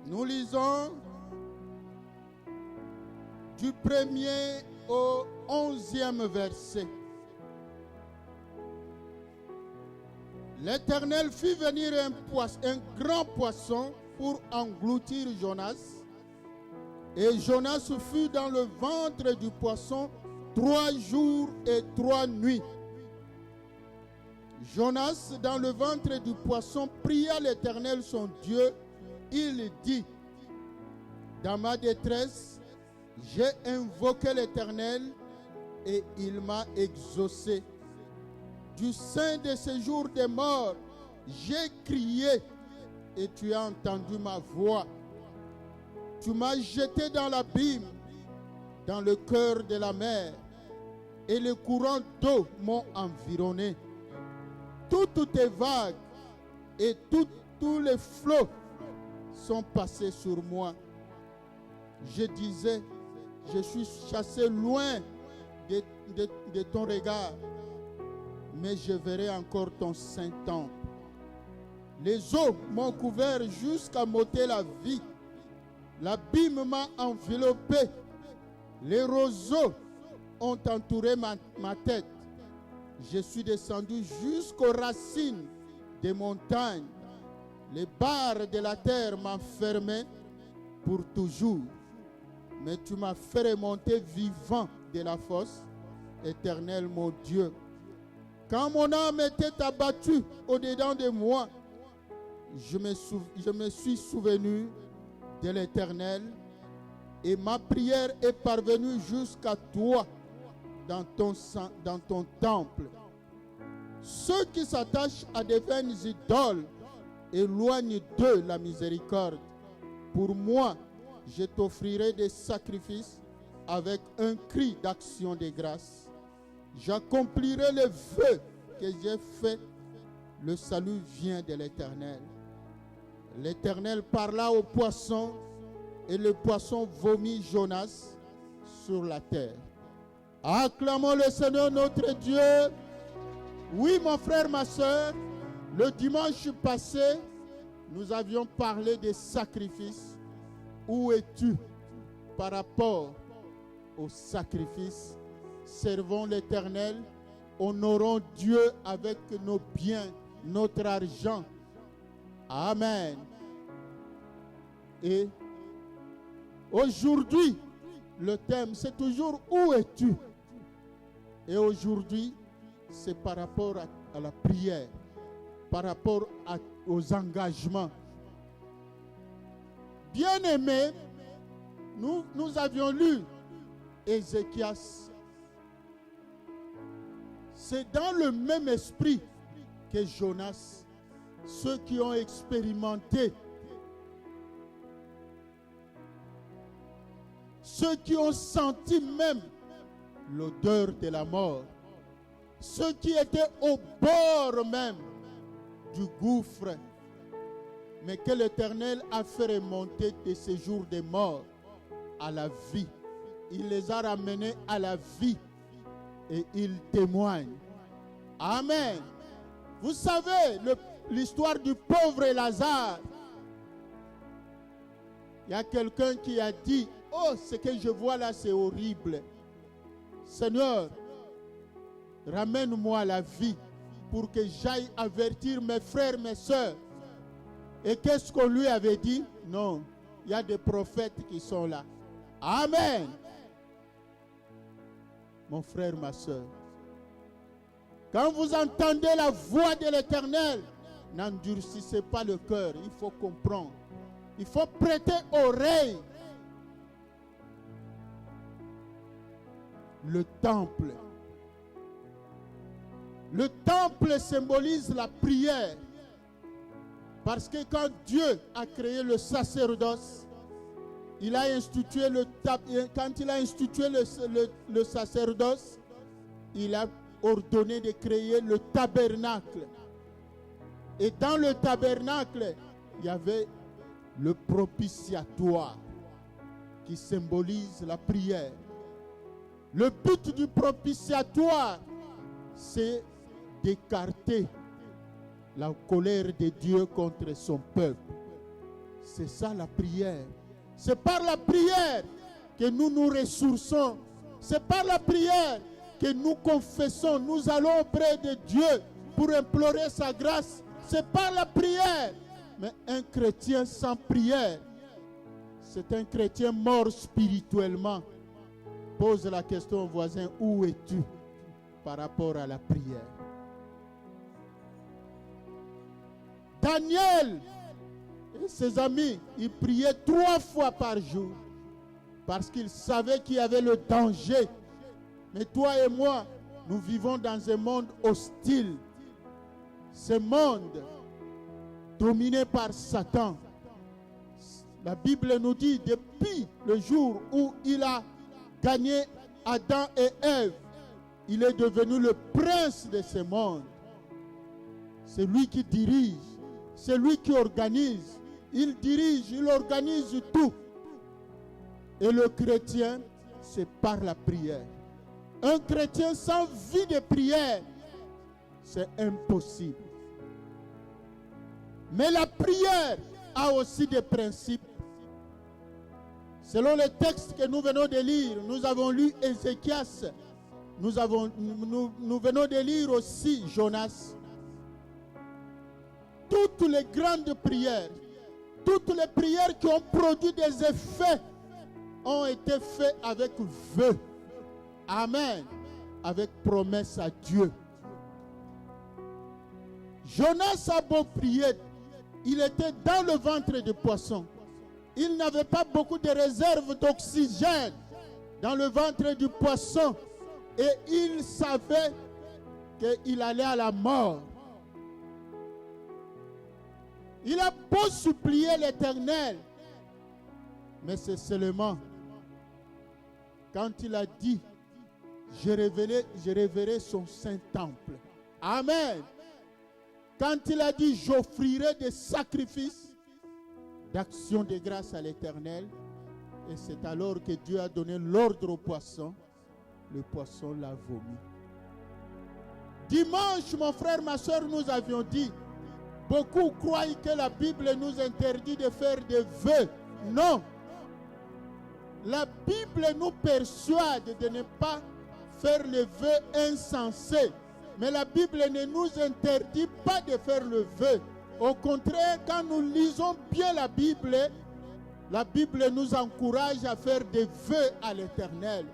Nous lisons du 1er au 11e verset. L'Éternel fit venir un grand poisson pour engloutir Jonas. Et Jonas fut dans le ventre du poisson 3 jours et 3 nuits. Jonas, dans le ventre du poisson, pria l'Éternel son Dieu. Il dit, dans ma détresse, j'ai invoqué l'Éternel et il m'a exaucé. Du sein de ces jours des morts, j'ai crié et tu as entendu ma voix. Tu m'as jeté dans l'abîme, dans le cœur de la mer, et les courants d'eau m'ont environné. Toutes tes vagues et tous les flots sont passés sur moi. Je disais, je suis chassé loin de ton regard, mais je verrai encore ton saint temple. Les eaux m'ont couvert jusqu'à m'ôter la vie. L'abîme m'a enveloppé. Les roseaux ont entouré ma tête. Je suis descendu jusqu'aux racines des montagnes. Les barres de la terre m'enfermaient pour toujours. Mais tu m'as fait remonter vivant de la fosse, Éternel mon Dieu. Quand mon âme était abattue au-dedans de moi, je me suis souvenu de l'Éternel et ma prière est parvenue jusqu'à toi dans ton temple. Ceux qui s'attachent à des vaines idoles, éloignent d'eux la miséricorde. Pour moi, je t'offrirai des sacrifices avec un cri d'action de grâce. J'accomplirai les vœux que j'ai faits. Le salut vient de l'Éternel. L'Éternel parla au poisson et le poisson vomit Jonas sur la terre. Acclamons le Seigneur notre Dieu. Oui, mon frère, ma soeur, le dimanche passé, nous avions parlé des sacrifices. Où es-tu par rapport aux sacrifices? Servons l'Éternel, honorons Dieu avec nos biens, notre argent. Amen. Et aujourd'hui, le thème, c'est toujours où es-tu? Et aujourd'hui, c'est par rapport à la prière, par rapport aux engagements. Bien-aimés, nous avions lu Ézéchias. C'est dans le même esprit que Jonas, ceux qui ont expérimenté, ceux qui ont senti même l'odeur de la mort, ceux qui étaient au bord même du gouffre, mais que l'Éternel a fait remonter de ces jours de mort à la vie. Il les a ramenés à la vie et ils témoignent. Amen. Vous savez l'histoire du pauvre Lazare. Il y a quelqu'un qui a dit, oh, ce que je vois là, c'est horrible. Seigneur, ramène-moi à la vie pour que j'aille avertir mes frères, mes soeurs. Et qu'est-ce qu'on lui avait dit? Non, il y a des prophètes qui sont là. Amen. Mon frère, ma soeur, quand vous entendez la voix de l'Éternel, n'endurcissez pas le cœur. Il faut comprendre. Il faut prêter oreille. Le temple. Le temple symbolise la prière. Parce que quand Dieu a créé le sacerdoce, il a institué quand il a institué le sacerdoce, il a ordonné de créer le tabernacle. Et dans le tabernacle, il y avait le propitiatoire qui symbolise la prière. Le but du propitiatoire, c'est d'écarter la colère de Dieu contre son peuple. C'est ça la prière. C'est par la prière que nous nous ressourçons. C'est par la prière que nous confessons. Nous allons auprès de Dieu pour implorer sa grâce. C'est par la prière. Mais un chrétien sans prière, c'est un chrétien mort spirituellement. Pose la question au voisin, où es-tu par rapport à la prière? Daniel et ses amis, ils priaient 3 fois par jour parce qu'ils savaient qu'il y avait le danger. Mais toi et moi, nous vivons dans un monde hostile. Ce monde dominé par Satan. La Bible nous dit, depuis le jour où il a gagné Adam et Ève, il est devenu le prince de ce monde. C'est lui qui dirige, c'est lui qui organise. Il dirige, il organise tout. Et le chrétien, c'est par la prière. Un chrétien sans vie de prière, c'est impossible. Mais la prière a aussi des principes. Selon le texte que nous venons de lire, nous avons lu Ézéchias. Nous venons de lire aussi Jonas. Toutes les grandes prières, toutes les prières qui ont produit des effets ont été faites avec vœux. Amen. Avec promesse à Dieu. Jonas a beau prier, il était dans le ventre du poisson. Il n'avait pas beaucoup de réserves d'oxygène dans le ventre du poisson. Et il savait qu'il allait à la mort. Il a beau supplier l'Éternel, mais c'est seulement quand il a dit, je reverrai son saint temple. Amen. Quand il a dit, j'offrirai des sacrifices d'action de grâce à l'Éternel, et c'est alors que Dieu a donné l'ordre au poisson. Le poisson l'a vomi. Dimanche, mon frère, ma soeur, nous avions dit, beaucoup croient que la Bible nous interdit de faire des vœux. Non. La Bible nous persuade de ne pas faire les vœux insensés. Mais la Bible ne nous interdit pas de faire le vœu. Au contraire, quand nous lisons bien la Bible nous encourage à faire des vœux à l'Éternel.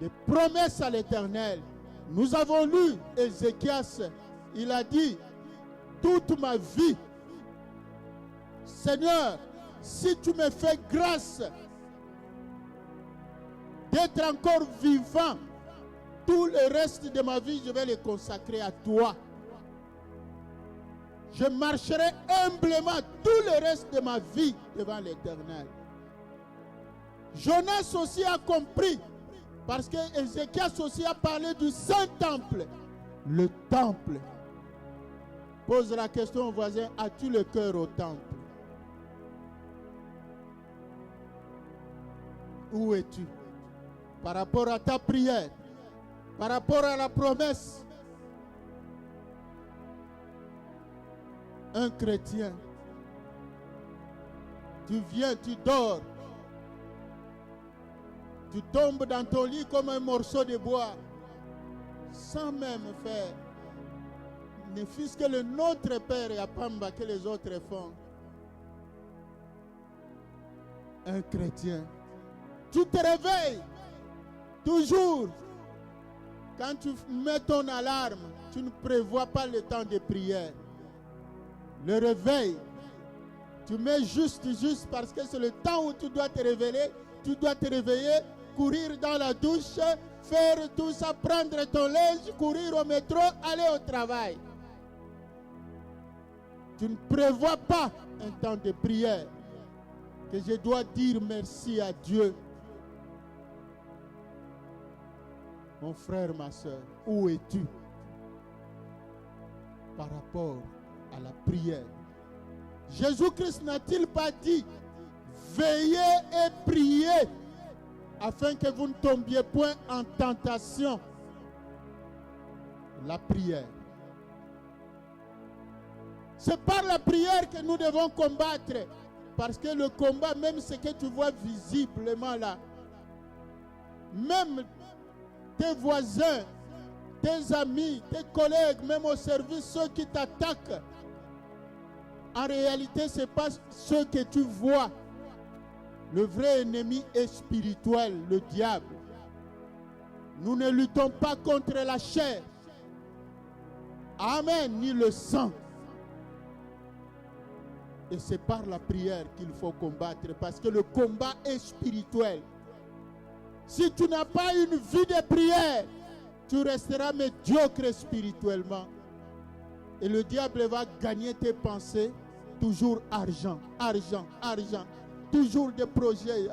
Des promesses à l'Éternel. Nous avons lu Ézéchias. Il a dit, toute ma vie, Seigneur, si tu me fais grâce d'être encore vivant, tout le reste de ma vie, je vais le consacrer à toi. Je marcherai humblement tout le reste de ma vie devant l'Éternel. Jonas aussi a compris, parce que Ézéchias aussi a parlé du Saint-Temple. Le temple. Pose la question au voisin, as-tu le cœur au temple? Où es-tu? Par rapport à ta prière, par rapport à la promesse. Un chrétien, tu viens, tu dors, tu tombes dans ton lit comme un morceau de bois, sans même faire, ne fût-ce que le Notre Père et Apamba que les autres font. Un chrétien, tu te réveilles toujours. Quand tu mets ton alarme, tu ne prévois pas le temps de prière. Le réveil, tu mets juste parce que c'est le temps où tu dois te réveiller. Tu dois te réveiller, courir dans la douche, faire tout ça, prendre ton linge, courir au métro, aller au travail. Tu ne prévois pas un temps de prière que je dois dire merci à Dieu. Mon frère, ma soeur, où es-tu par rapport à la prière? Jésus-Christ n'a-t-il pas dit veillez et priez afin que vous ne tombiez point en tentation? La prière. C'est par la prière que nous devons combattre. Parce que le combat, même ce que tu vois visiblement là, même tes voisins, tes amis, tes collègues, même au service, ceux qui t'attaquent, en réalité, ce n'est pas ce que tu vois. Le vrai ennemi est spirituel, le diable. Nous ne luttons pas contre la chair. Amen, ni le sang. Et c'est par la prière qu'il faut combattre, parce que le combat est spirituel. Si tu n'as pas une vie de prière, tu resteras médiocre spirituellement. Et le diable va gagner tes pensées. Toujours argent, argent, argent. Toujours des projets.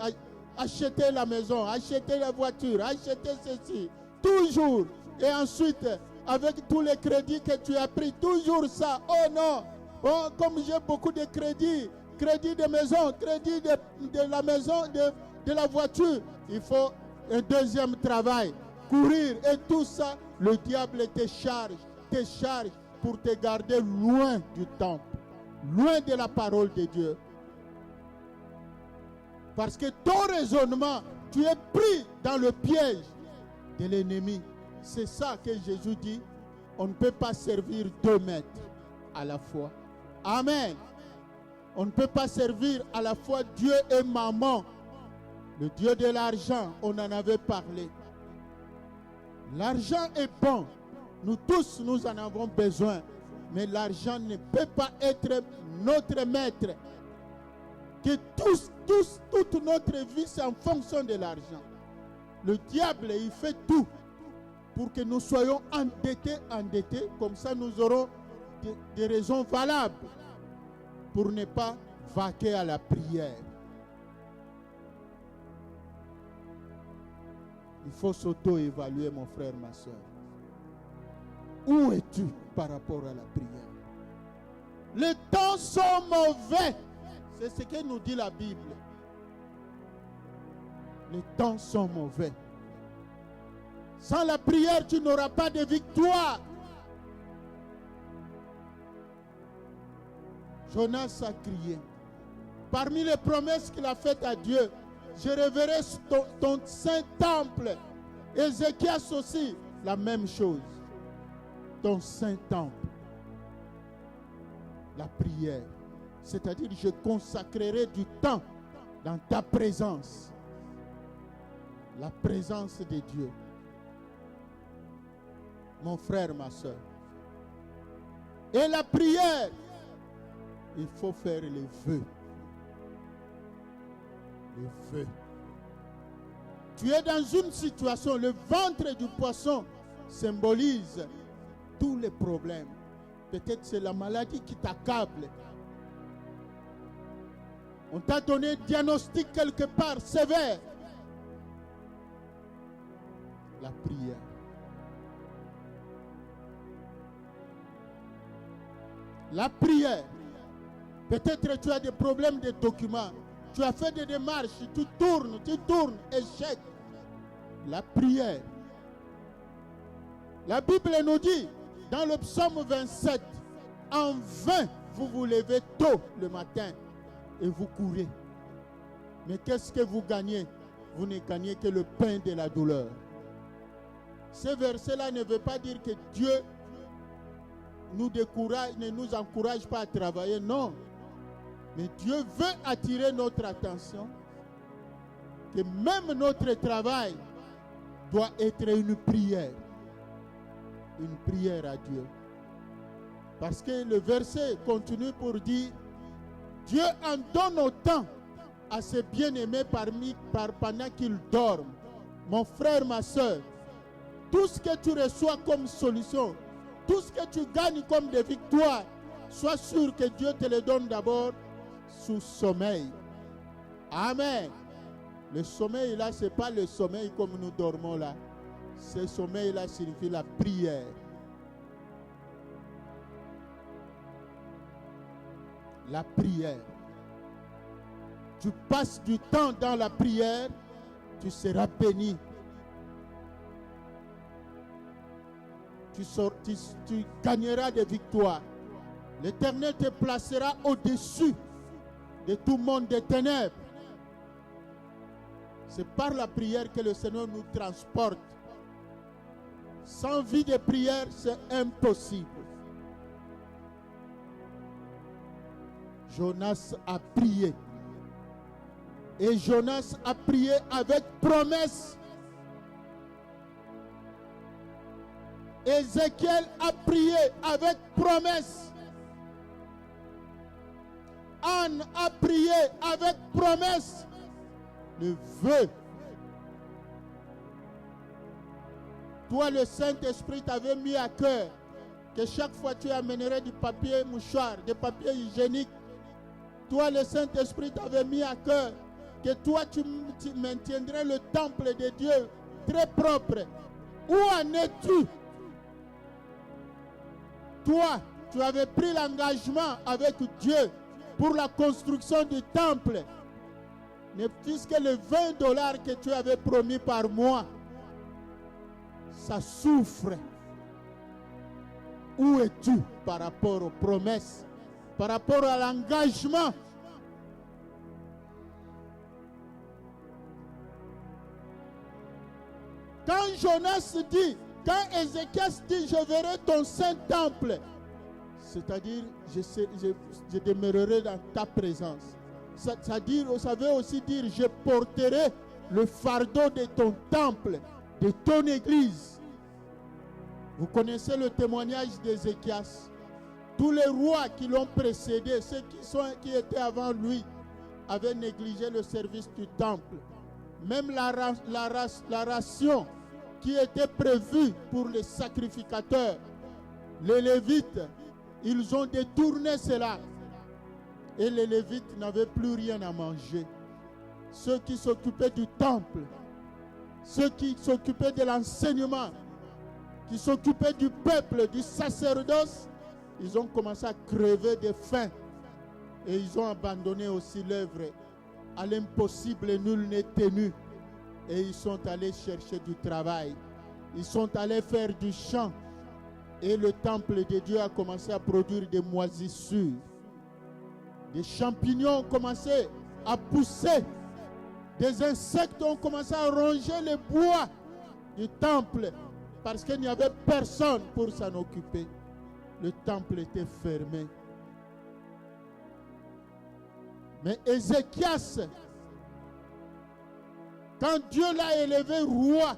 Acheter la maison, acheter la voiture, acheter ceci. Toujours. Et ensuite, avec tous les crédits que tu as pris, toujours ça. Oh non. Oh, comme j'ai beaucoup de crédits. Crédit de maison, crédit de la maison, de la voiture. Il faut un deuxième travail. Courir et tout ça. Le diable te charge pour te garder loin du temple. Loin de la parole de Dieu. Parce que ton raisonnement, tu es pris dans le piège de l'ennemi. C'est ça que Jésus dit. On ne peut pas servir 2 maîtres à la fois. Amen. On ne peut pas servir à la fois Dieu et maman. Le Dieu de l'argent, on en avait parlé. L'argent est bon. Nous tous, nous en avons besoin. Mais l'argent ne peut pas être notre maître. Que toute notre vie, c'est en fonction de l'argent. Le diable, il fait tout pour que nous soyons endettés. Comme ça, nous aurons des raisons valables pour ne pas vaquer à la prière. Il faut s'auto-évaluer, mon frère, ma soeur. Où es-tu par rapport à la prière? Les temps sont mauvais. C'est ce que nous dit la Bible. Les temps sont mauvais. Sans la prière, tu n'auras pas de victoire. Jonas a crié. Parmi les promesses qu'il a faites à Dieu, je reverrai ton saint temple. Ézéchias aussi, la même chose. Ton saint temple. La prière. C'est-à-dire, je consacrerai du temps dans ta présence. La présence de Dieu. Mon frère, ma soeur. Et la prière, il faut faire les vœux. Les vœux. Tu es dans une situation, le ventre du poisson symbolise tous les problèmes. Peut-être c'est la maladie qui t'accable. On t'a donné un diagnostic quelque part sévère. La prière. La prière. Peut-être tu as des problèmes de documents. Tu as fait des démarches, tu tournes, échec. La prière. La Bible nous dit, dans le psaume 27, en vain vous vous levez tôt le matin et vous courez. Mais qu'est-ce que vous gagnez? Vous ne gagnez que le pain de la douleur. Ce verset-là ne veut pas dire que Dieu nous décourage, ne nous encourage pas à travailler. Non. Mais Dieu veut attirer notre attention que même notre travail doit être une prière. Une prière à Dieu. Parce que le verset continue pour dire Dieu en donne autant à ses bien-aimés pendant qu'ils dorment. Mon frère, ma soeur, tout ce que tu reçois comme solution, tout ce que tu gagnes comme des victoires, sois sûr que Dieu te le donne d'abord sous sommeil. Amen. Le sommeil là, ce n'est pas le sommeil comme nous dormons là. Ce sommeil là signifie la prière. La prière. Tu passes du temps dans la prière, tu seras béni. Tu gagneras des victoires. L'Éternel te placera au-dessus de tout monde des ténèbres. C'est par la prière que le Seigneur nous transporte. Sans vie de prière, c'est impossible. Jonas a prié. Et Jonas a prié avec promesse. Ézéchiel a prié avec promesse. Anne a prié avec promesse. Le vœu. Toi, le Saint-Esprit t'avait mis à cœur que chaque fois tu amènerais du papier mouchoir, des papiers hygiéniques. Toi, le Saint-Esprit t'avait mis à cœur que toi, tu maintiendrais le temple de Dieu très propre. Où en es-tu? Toi, tu avais pris l'engagement avec Dieu pour la construction du temple. Ne fût-ce que les $20 que tu avais promis par mois, ça souffre. Où es-tu par rapport aux promesses, par rapport à l'engagement? Quand Jonas dit, quand Ézéchiel dit, je verrai ton saint temple, c'est-à-dire, je demeurerai dans ta présence. C'est-à-dire, ça veut aussi dire, je porterai le fardeau de ton temple, de ton église. Vous connaissez le témoignage d'Ézéchias. Tous les rois qui l'ont précédé, ceux qui étaient avant lui, avaient négligé le service du temple. Même la ration qui était prévue pour les sacrificateurs, les Lévites, ils ont détourné cela. Et les Lévites n'avaient plus rien à manger. Ceux qui s'occupaient du temple, ceux qui s'occupaient de l'enseignement, qui s'occupaient du peuple, du sacerdoce, ils ont commencé à crever de faim. Et ils ont abandonné aussi l'œuvre. À l'impossible, nul n'est tenu. Et ils sont allés chercher du travail. Ils sont allés faire du champ. Et le temple de Dieu a commencé à produire des moisissures. Des champignons ont commencé à pousser. Des insectes ont commencé à ronger le bois du temple. Parce qu'il n'y avait personne pour s'en occuper. Le temple était fermé. Mais Ézéchias, quand Dieu l'a élevé roi,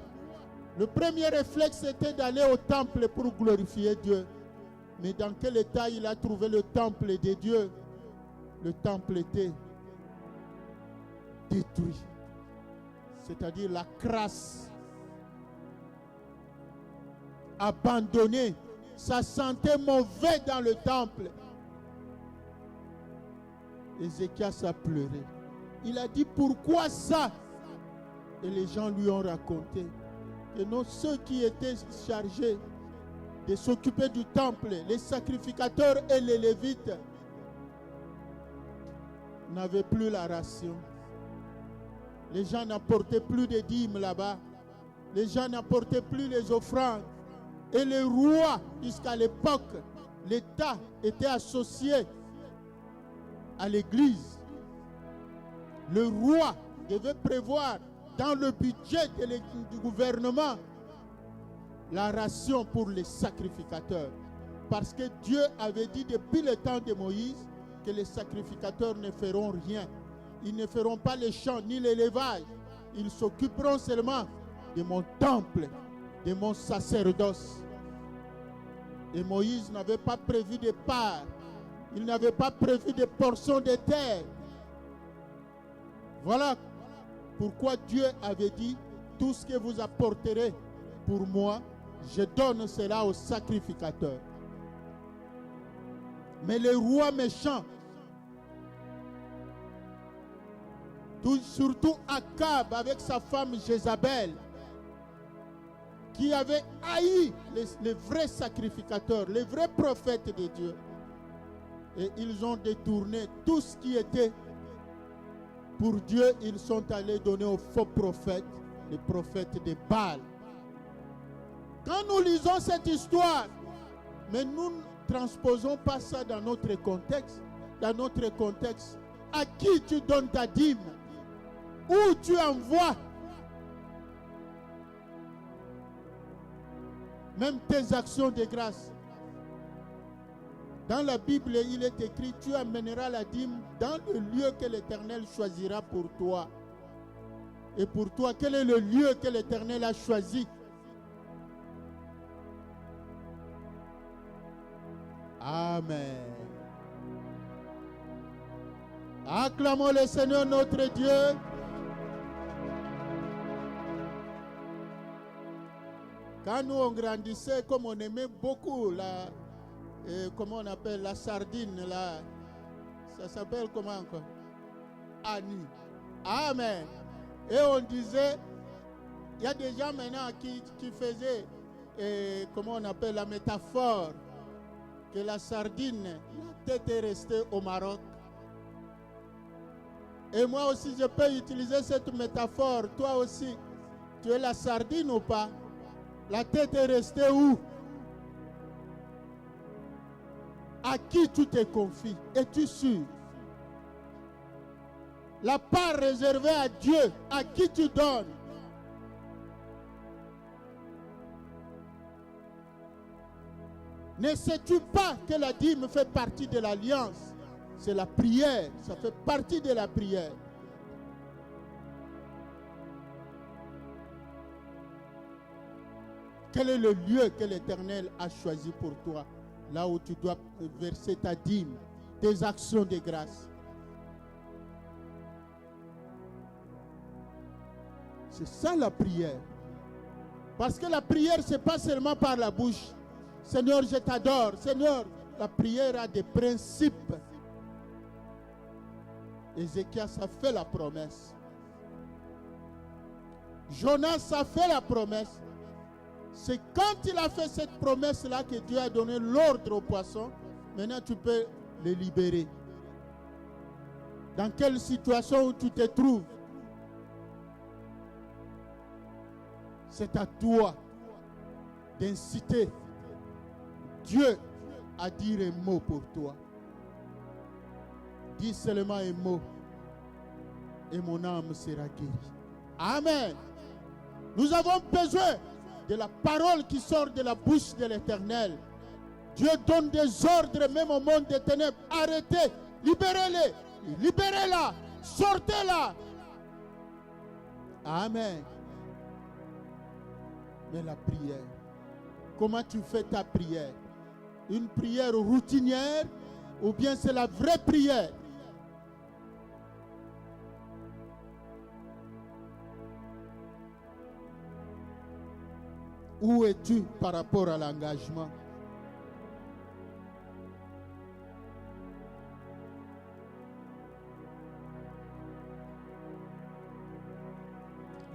le premier réflexe était d'aller au temple pour glorifier Dieu. Mais dans quel état il a trouvé le temple de Dieu? Le temple était détruit. C'est-à-dire la crasse, abandonné. Ça sentait mauvais dans le temple. Ézéchias a pleuré. Il a dit, pourquoi ça? Et les gens lui ont raconté que non, ceux qui étaient chargés de s'occuper du temple, les sacrificateurs et les Lévites, n'avaient plus la ration. Les gens n'apportaient plus de dîmes là-bas. Les gens n'apportaient plus les offrandes. Et les rois, puisqu'à l'époque, l'État était associé à l'Église. Le roi devait prévoir dans le budget du gouvernement la ration pour les sacrificateurs. Parce que Dieu avait dit depuis le temps de Moïse que les sacrificateurs ne feront rien. Ils ne feront pas les chants ni l'élevage. Ils s'occuperont seulement de mon temple, de mon sacerdoce. Et Moïse n'avait pas prévu de part. Il n'avait pas prévu de portions de terre. Voilà pourquoi Dieu avait dit, tout ce que vous apporterez pour moi, je donne cela aux sacrificateurs. Mais les rois méchants, surtout Akab avec sa femme Jézabel, qui avait haï les vrais sacrificateurs, les vrais prophètes de Dieu. Et ils ont détourné tout ce qui était pour Dieu. Ils sont allés donner aux faux prophètes, les prophètes de Baal. Quand nous lisons cette histoire, mais nous transposons pas ça dans notre contexte. Dans notre contexte, à qui tu donnes ta dîme? Où tu envoies même tes actions de grâce? Dans la Bible, il est écrit, tu amèneras la dîme dans le lieu que l'Éternel choisira pour toi. Et pour toi, quel est le lieu que l'Éternel a choisi? Amen. Acclamons le Seigneur notre Dieu. Quand nous on grandissait, comme on aimait beaucoup la, comment on appelle la sardine, ça s'appelle comment encore? Annie. Amen. Et on disait, il y a des gens maintenant qui faisaient, comment on appelle la métaphore, que la sardine, la tête est restée au Maroc. Et moi aussi, je peux utiliser cette métaphore. Toi aussi, tu es la sardine ou pas? La tête est restée où? À qui tu te confies? Es-tu sûr? La part réservée à Dieu, à qui tu donnes? Ne sais-tu pas que la dîme fait partie de l'alliance? C'est la prière, ça fait partie de la prière. Quel est le lieu que l'Éternel a choisi pour toi? Là où tu dois verser ta dîme, tes actions de grâce. C'est ça la prière. Parce que la prière, ce n'est pas seulement par la bouche. Seigneur, je t'adore. Seigneur, la prière a des principes. Ézéchias a fait la promesse. Jonas a fait la promesse. C'est quand il a fait cette promesse-là que Dieu a donné l'ordre aux poissons. Maintenant, tu peux les libérer. Dans quelle situation où tu te trouves? C'est à toi d'inciter Dieu à dire un mot pour toi. Dis seulement un mot et mon âme sera guérie. Amen. Nous avons besoin de la parole qui sort de la bouche de l'Éternel. Dieu donne des ordres même au monde des ténèbres. Arrêtez, libérez-les, libérez-la, sortez-la. Amen. Mais la prière, comment tu fais ta prière? Une prière routinière ou bien c'est la vraie prière? Où es-tu par rapport à l'engagement?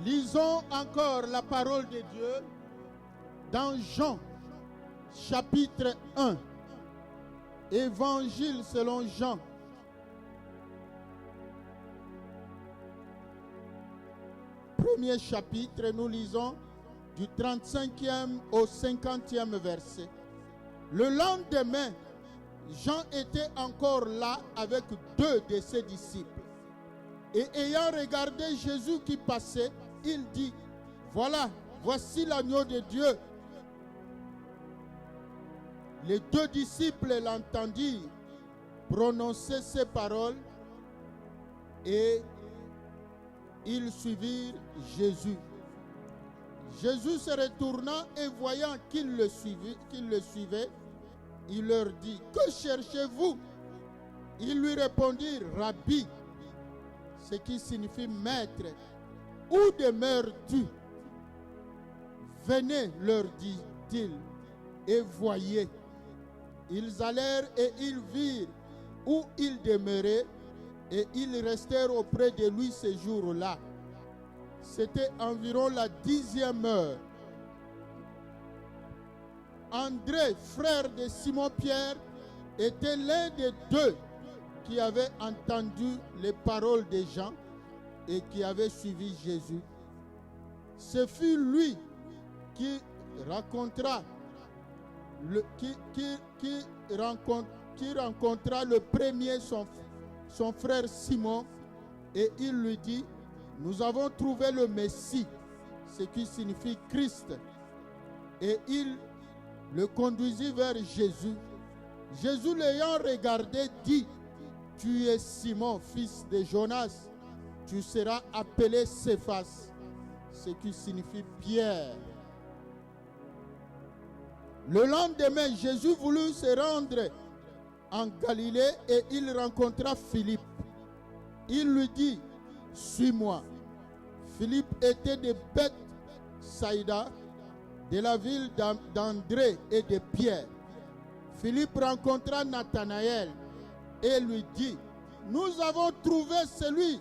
Lisons encore la parole de Dieu dans Jean, chapitre 1. Évangile selon Jean. Premier chapitre, nous lisons du 35e au 50e verset. Le lendemain, Jean était encore là avec 2 de ses disciples. Et ayant regardé Jésus qui passait, il dit, voilà, voici l'agneau de Dieu. Les 2 disciples l'entendirent prononcer ces paroles et ils suivirent Jésus. Jésus se retourna et voyant qu'ils le suivaient, il leur dit, que cherchez-vous? Ils lui répondirent, Rabbi, ce qui signifie maître, où demeures-tu? Venez, leur dit-il, et voyez. Ils allèrent et ils virent où il demeurait, et ils restèrent auprès de lui ce jour-là. C'était environ la 10e heure. André, frère de Simon-Pierre, était l'un des 2 qui avait entendu les paroles des gens et qui avait suivi Jésus. Ce fut lui qui racontera qui rencontra le premier son frère Simon, et il lui dit, nous avons trouvé le Messie, ce qui signifie Christ. Et il le conduisit vers Jésus. Jésus l'ayant regardé dit, tu es Simon, fils de Jonas, tu seras appelé Céphas, ce qui signifie Pierre. Le lendemain, Jésus voulut se rendre en Galilée et il rencontra Philippe. Il lui dit, suis-moi. Philippe était de Bethsaïda, de la ville d'André et de Pierre. Philippe rencontra Nathanaël et lui dit, nous avons trouvé celui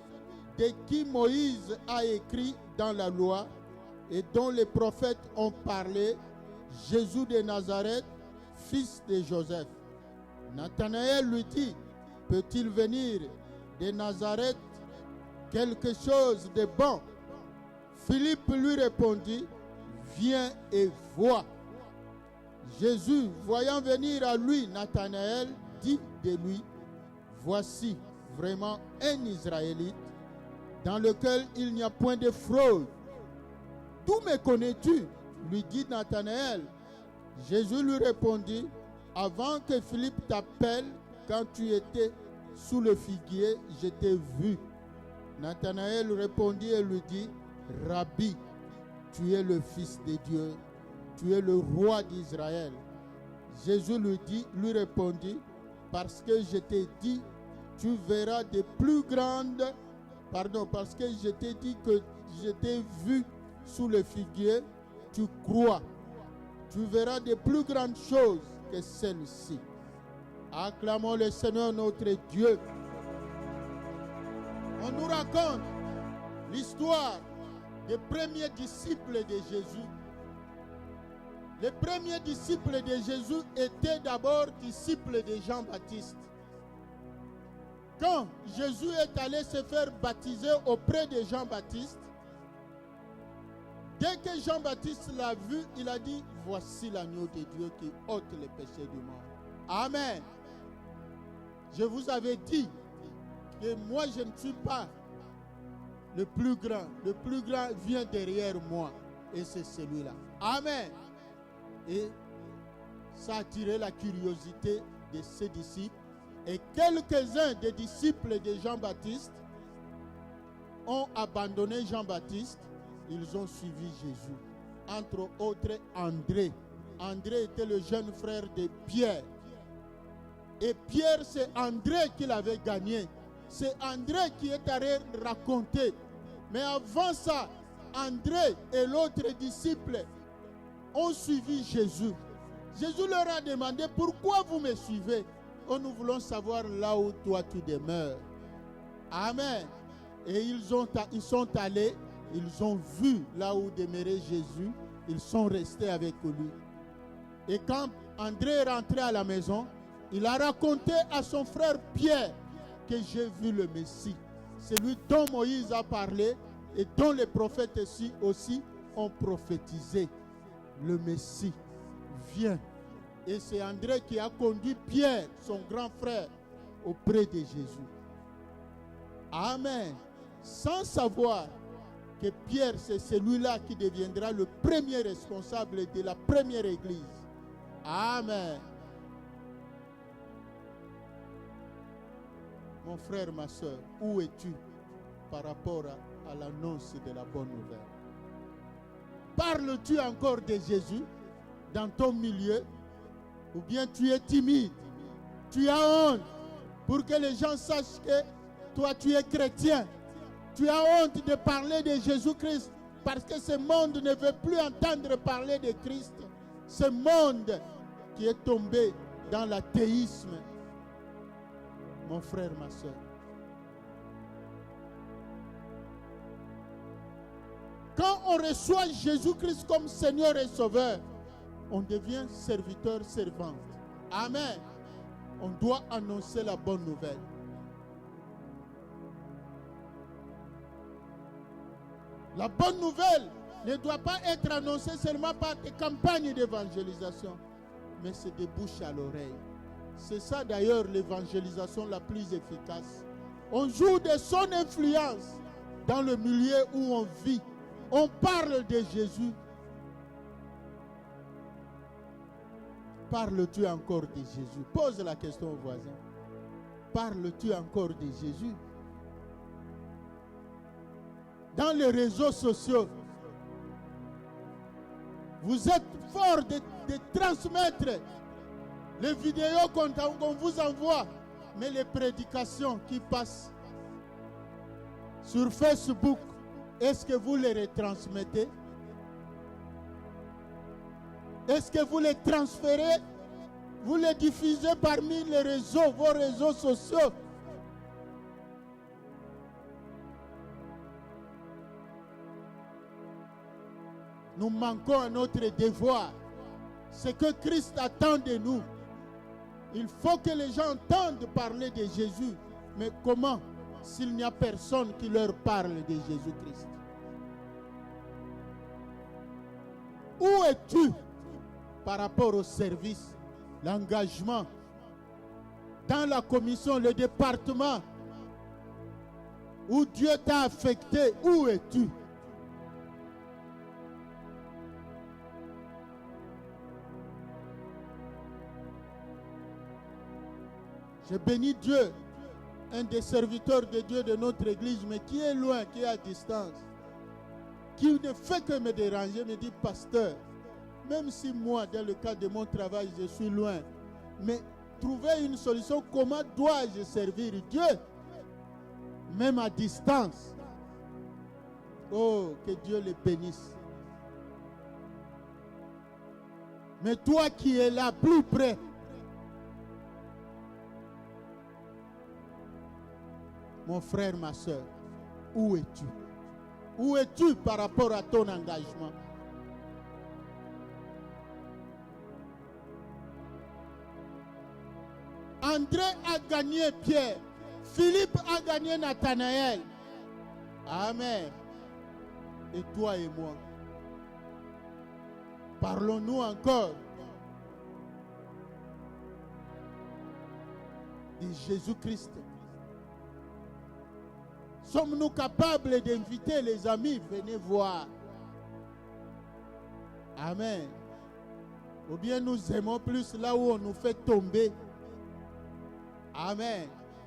de qui Moïse a écrit dans la loi et dont les prophètes ont parlé, Jésus de Nazareth, fils de Joseph. Nathanaël lui dit, peut-il venir de Nazareth quelque chose de bon? Philippe lui répondit, viens et vois. Jésus, voyant venir à lui Nathanaël, dit de lui, voici vraiment un Israélite dans lequel il n'y a point de fraude. D'où me connais-tu? Lui dit Nathanaël. Jésus lui répondit, avant que Philippe t'appelle, quand tu étais sous le figuier, je t'ai vu. Nathanaël répondit et lui dit, Rabbi, tu es le Fils de Dieu, tu es le roi d'Israël. Jésus lui répondit, parce que je t'ai dit, tu verras de plus grandes, parce que je t'ai dit que je t'ai vu sous le figuier, tu crois. Tu verras de plus grandes choses que celles-ci. Acclamons le Seigneur notre Dieu. On nous raconte l'histoire des premiers disciples de Jésus. Les premiers disciples de Jésus étaient d'abord disciples de Jean-Baptiste. Quand Jésus est allé se faire baptiser auprès de Jean-Baptiste, dès que Jean-Baptiste l'a vu, il a dit, voici l'agneau de Dieu qui ôte les péchés du monde. Amen. Je vous avais dit que moi je ne suis pas le plus grand. Le plus grand vient derrière moi et c'est celui-là. Amen. Et ça a attiré la curiosité de ses disciples. Et quelques-uns des disciples de Jean-Baptiste ont abandonné Jean-Baptiste. Ils ont suivi Jésus. Entre autres, André. André était le jeune frère de Pierre. Et Pierre, c'est André qui l'avait gagné. C'est André qui est allé raconter. Mais avant ça, André et l'autre disciple ont suivi Jésus. Jésus leur a demandé, pourquoi vous me suivez? Oh, nous voulons savoir là où toi tu demeures. Amen. Et ils sont allés, ils ont vu là où demeurait Jésus, ils sont restés avec lui. Et quand André est rentré à la maison, il a raconté à son frère Pierre que j'ai vu le Messie. Celui dont Moïse a parlé et dont les prophètes aussi ont prophétisé. Le Messie vient. Et c'est André qui a conduit Pierre, son grand frère, auprès de Jésus. Amen. Sans savoir que Pierre, c'est celui-là qui deviendra le premier responsable de la première église. Amen. Mon frère, ma soeur, où es-tu par rapport à l'annonce de la bonne nouvelle? Parles-tu encore de Jésus dans ton milieu? Ou bien tu es timide? Tu as honte pour que les gens sachent que toi tu es chrétien. Tu as honte de parler de Jésus-Christ parce que ce monde ne veut plus entendre parler de Christ. Ce monde qui est tombé dans l'athéisme. Mon frère, ma soeur. Quand on reçoit Jésus-Christ comme Seigneur et Sauveur, on devient serviteur, servante. Amen. On doit annoncer la bonne nouvelle. La bonne nouvelle ne doit pas être annoncée seulement par des campagnes d'évangélisation, mais c'est de bouche à l'oreille. C'est ça d'ailleurs l'évangélisation la plus efficace. On joue de son influence dans le milieu où on vit. On parle de Jésus. Parles-tu encore de Jésus? Pose la question au voisin. Parles-tu encore de Jésus? Dans les réseaux sociaux, vous êtes fort de transmettre les vidéos qu'on vous envoie, mais les prédications qui passent sur Facebook, est-ce que vous les retransmettez? Est-ce que vous les transférez? Vous les diffusez parmi les réseaux, vos réseaux sociaux? Nous manquons à notre devoir. Ce que Christ attend de nous. Il faut que les gens entendent parler de Jésus. Mais comment s'il n'y a personne qui leur parle de Jésus-Christ? Où es-tu par rapport au service, l'engagement, dans la commission, le département où Dieu t'a affecté? Où es-tu? Je bénis Dieu, un des serviteurs de Dieu de notre église, mais qui est loin, qui est à distance, qui ne fait que me déranger, me dit: pasteur, même si moi, dans le cadre de mon travail, je suis loin, mais trouver une solution, comment dois-je servir Dieu, même à distance? Oh, que Dieu les bénisse. Mais toi qui es là, plus près, mon frère, ma soeur, où es-tu? Où es-tu par rapport à ton engagement? André a gagné Pierre. Philippe a gagné Nathanaël. Amen. Et toi et moi, parlons-nous encore de Jésus-Christ? Sommes-nous capables d'inviter les amis? Venez voir. Amen. Ou bien nous aimons plus là où on nous fait tomber. Amen.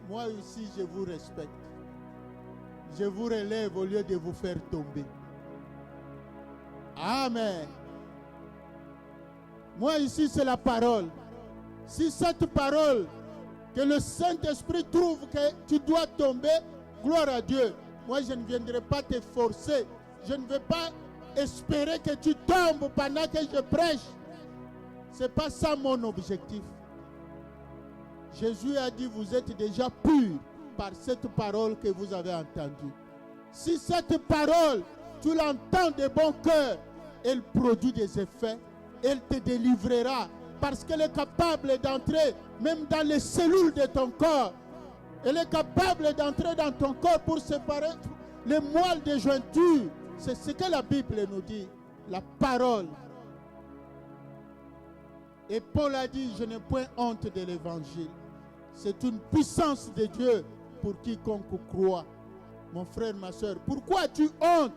Moi ici, je vous respecte. Je vous relève au lieu de vous faire tomber. Amen. Moi ici, c'est la parole. Si cette parole, que le Saint-Esprit trouve que tu dois tomber, gloire à Dieu. Moi, je ne viendrai pas te forcer. Je ne vais pas espérer que tu tombes pendant que je prêche. Ce n'est pas ça mon objectif. Jésus a dit: vous êtes déjà purs par cette parole que vous avez entendue. Si cette parole, tu l'entends de bon cœur, elle produit des effets, elle te délivrera parce qu'elle est capable d'entrer même dans les cellules de ton corps. Elle est capable d'entrer dans ton corps pour séparer les moelles de jointure. C'est ce que la Bible nous dit. La parole. Et Paul a dit: je n'ai point honte de l'évangile. C'est une puissance de Dieu pour quiconque croit. Mon frère, ma soeur, pourquoi as-tu honte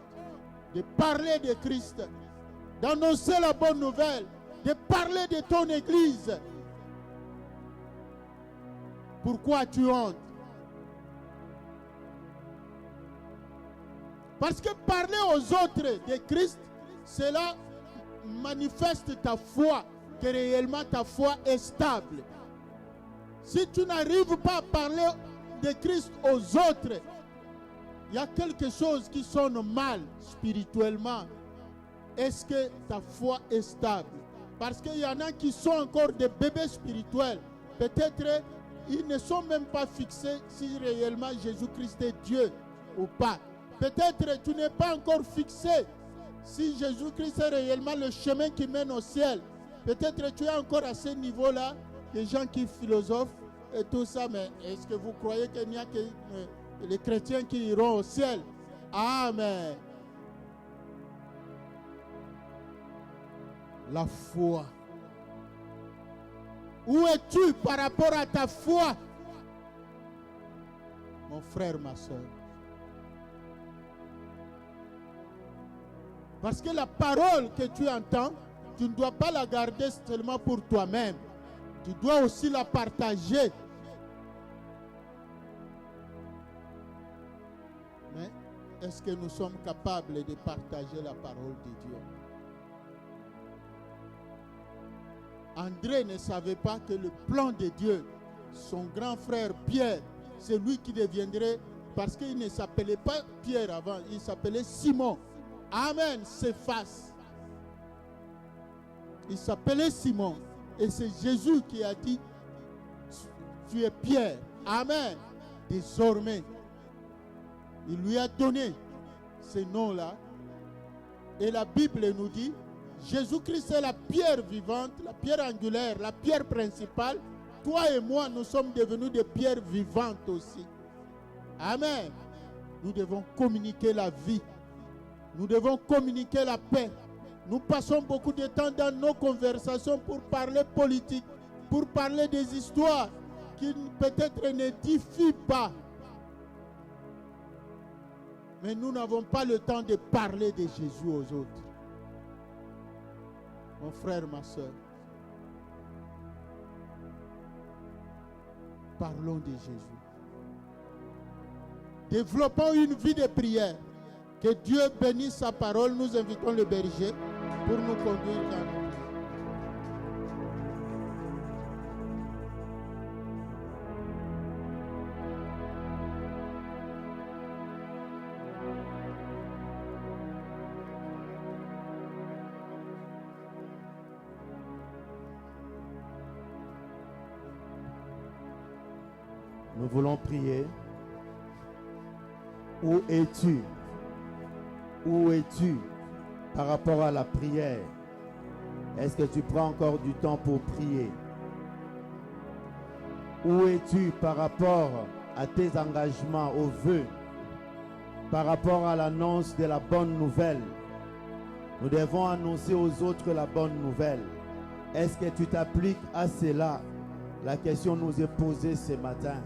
de parler de Christ, d'annoncer la bonne nouvelle, de parler de ton église? Pourquoi as-tu honte? Parce que parler aux autres de Christ, cela manifeste ta foi, que réellement ta foi est stable. Si tu n'arrives pas à parler de Christ aux autres, il y a quelque chose qui sonne mal spirituellement. Est-ce que ta foi est stable? Parce qu'il y en a qui sont encore des bébés spirituels. Peut-être ils ne sont même pas fixés si réellement Jésus-Christ est Dieu ou pas. Peut-être tu n'es pas encore fixé si Jésus-Christ est réellement le chemin qui mène au ciel. Peut-être tu es encore à ce niveau-là, des gens qui philosophent et tout ça, mais est-ce que vous croyez qu'il n'y a que les chrétiens qui iront au ciel? Amen. La foi. Où es-tu par rapport à ta foi? Mon frère, ma soeur. Parce que la parole que tu entends, tu ne dois pas la garder seulement pour toi-même. Tu dois aussi la partager. Mais est-ce que nous sommes capables de partager la parole de Dieu? André ne savait pas que le plan de Dieu, son grand frère Pierre, c'est lui qui deviendrait, parce qu'il ne s'appelait pas Pierre avant, il s'appelait Simon. Amen, s'efface. Il s'appelait Simon. Et c'est Jésus qui a dit, tu es Pierre. Amen. Désormais, il lui a donné ce nom-là. Et la Bible nous dit, Jésus-Christ est la pierre vivante, la pierre angulaire, la pierre principale. Toi et moi, nous sommes devenus des pierres vivantes aussi. Amen. Nous devons communiquer la vie. Nous devons communiquer la paix. Nous passons beaucoup de temps dans nos conversations pour parler politique, pour parler des histoires qui peut-être n'édifient pas. Mais nous n'avons pas le temps de parler de Jésus aux autres. Mon frère, ma soeur, parlons de Jésus. Développons une vie de prière. Que Dieu bénisse sa parole. Nous invitons le berger pour nous conduire dans le Nous voulons prier. Où es-tu? Où es-tu par rapport à la prière? Est-ce que tu prends encore du temps pour prier? Où es-tu par rapport à tes engagements, aux vœux, par rapport à l'annonce de la bonne nouvelle? Nous devons annoncer aux autres la bonne nouvelle. Est-ce que tu t'appliques à cela? La question nous est posée ce matin.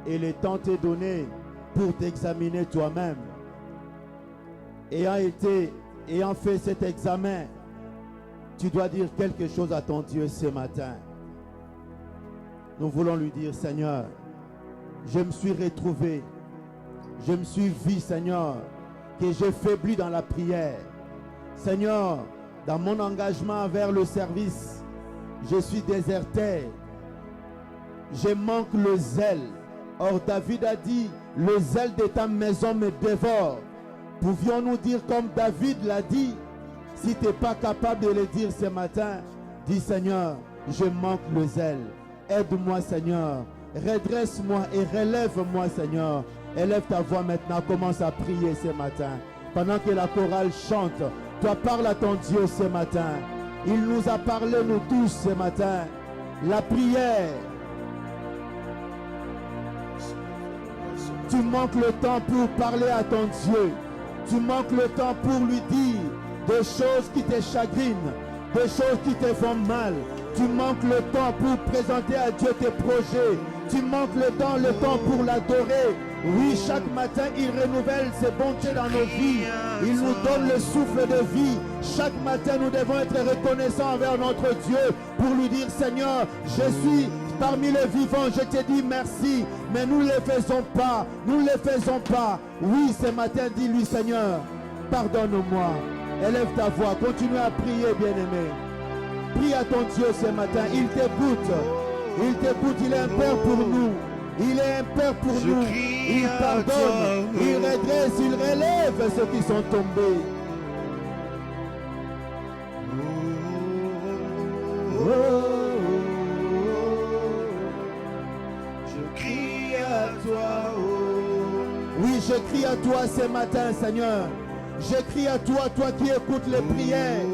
Et le temps t'est donné pour t'examiner toi-même. Ayant fait cet examen, tu dois dire quelque chose à ton Dieu ce matin. Nous voulons lui dire, Seigneur, je me suis retrouvé, je me suis vu, Seigneur, que j'ai faibli dans la prière. Seigneur, dans mon engagement vers le service, je suis déserté. Je manque le zèle. Or, David a dit, le zèle de ta maison me dévore. Pouvions-nous dire comme David l'a dit? Si tu n'es pas capable de le dire ce matin, dis Seigneur, je manque le zèle. Aide-moi Seigneur, redresse-moi et relève-moi Seigneur. Élève ta voix maintenant, commence à prier ce matin. Pendant que la chorale chante, toi parle à ton Dieu ce matin. Il nous a parlé nous tous ce matin. La prière. Tu manques le temps pour parler à ton Dieu. Tu manques le temps pour lui dire des choses qui te chagrinent, des choses qui te font mal. Tu manques le temps pour présenter à Dieu tes projets. Tu manques le temps pour l'adorer. Oui, chaque matin, il renouvelle ses bontés dans nos vies. Il nous donne le souffle de vie. Chaque matin, nous devons être reconnaissants envers notre Dieu pour lui dire, Seigneur, je suis parmi les vivants, je te dis merci. Mais nous ne le faisons pas. Nous ne le faisons pas. Oui, ce matin, dis-lui, Seigneur, pardonne-moi. Élève ta voix. Continue à prier, bien-aimé. Prie à ton Dieu ce matin. Il t'écoute. Il t'écoute. Il est un Père pour nous. Il est un Père pour nous. Il pardonne. Il redresse. Il relève ceux qui sont tombés. Je crie à toi. Oui, je crie à toi ce matin, Seigneur. Je crie à toi, toi qui écoutes les prières.